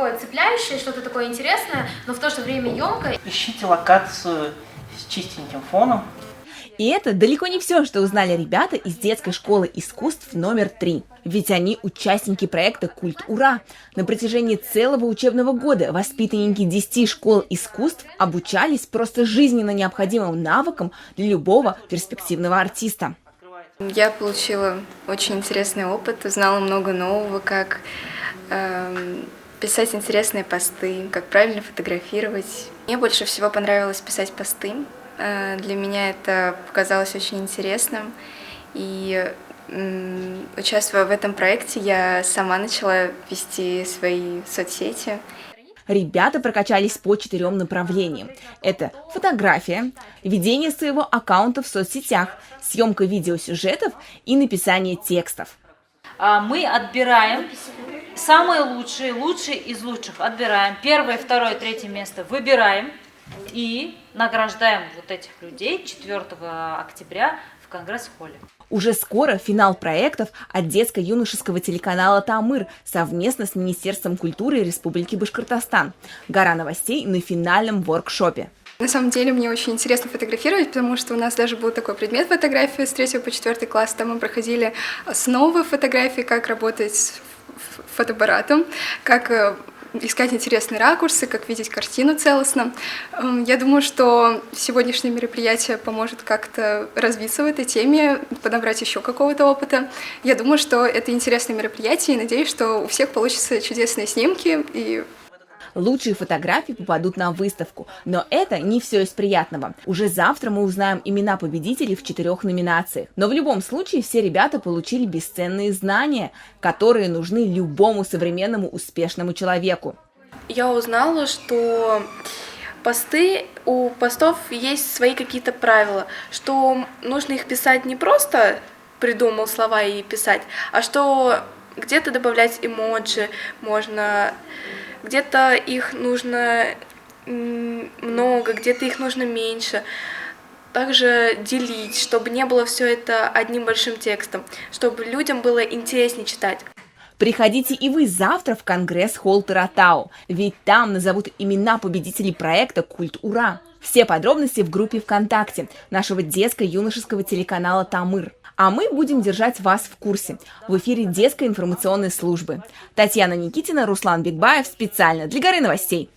такое цепляющее, что-то такое интересное, но в то же время емкое. Ищите локацию с чистеньким фоном. И это далеко не все, что узнали ребята из детской школы искусств номер 3. Ведь они участники проекта «Культ Ура». На протяжении целого учебного года воспитанники 10 школ искусств обучались просто жизненно необходимым навыкам для любого перспективного артиста. Я получила очень интересный опыт, узнала много нового, как писать интересные посты, как правильно фотографировать. Мне больше всего понравилось писать посты. Для меня это показалось очень интересным, и участвуя в этом проекте, я сама начала вести свои соцсети. Ребята прокачались по 4 направлениям. Это фотография, ведение своего аккаунта в соцсетях, съемка видеосюжетов и написание текстов. Мы отбираем самые лучшие из лучших. Отбираем 1, 2, 3 место, выбираем и награждаем вот этих людей 4 октября в Конгресс-холле. Уже скоро финал проектов от детско-юношеского телеканала «Тамыр» совместно с Министерством культуры Республики Башкортостан. Гора новостей на финальном воркшопе. На самом деле мне очень интересно фотографировать, потому что у нас даже был такой предмет фотографии с 3 по 4 класс. Там мы проходили основы фотографии, как работать с фотоаппаратом, как искать интересные ракурсы, как видеть картину целостно. Я думаю, что сегодняшнее мероприятие поможет как-то развиться в этой теме, подобрать еще какого-то опыта. Я думаю, что это интересное мероприятие, и надеюсь, что у всех получатся чудесные снимки. Лучшие фотографии попадут на выставку, но это не все из приятного. Уже завтра мы узнаем имена победителей в 4 номинациях. Но в любом случае все ребята получили бесценные знания, которые нужны любому современному успешному человеку. Я узнала, что у постов есть свои какие-то правила, что нужно их писать не просто придумал слова и писать, а что где-то добавлять эмоджи можно, где-то их нужно много, где-то их нужно меньше. Также делить, чтобы не было все это одним большим текстом, чтобы людям было интереснее читать. Приходите и вы завтра в Конгресс-холл Таратау, ведь там назовут имена победителей проекта «Культ Ура». Все подробности в группе ВКонтакте нашего детско-юношеского телеканала «Тамыр». А мы будем держать вас в курсе. В эфире детской информационной службы. Татьяна Никитина, Руслан Бекбаев специально для Горы новостей.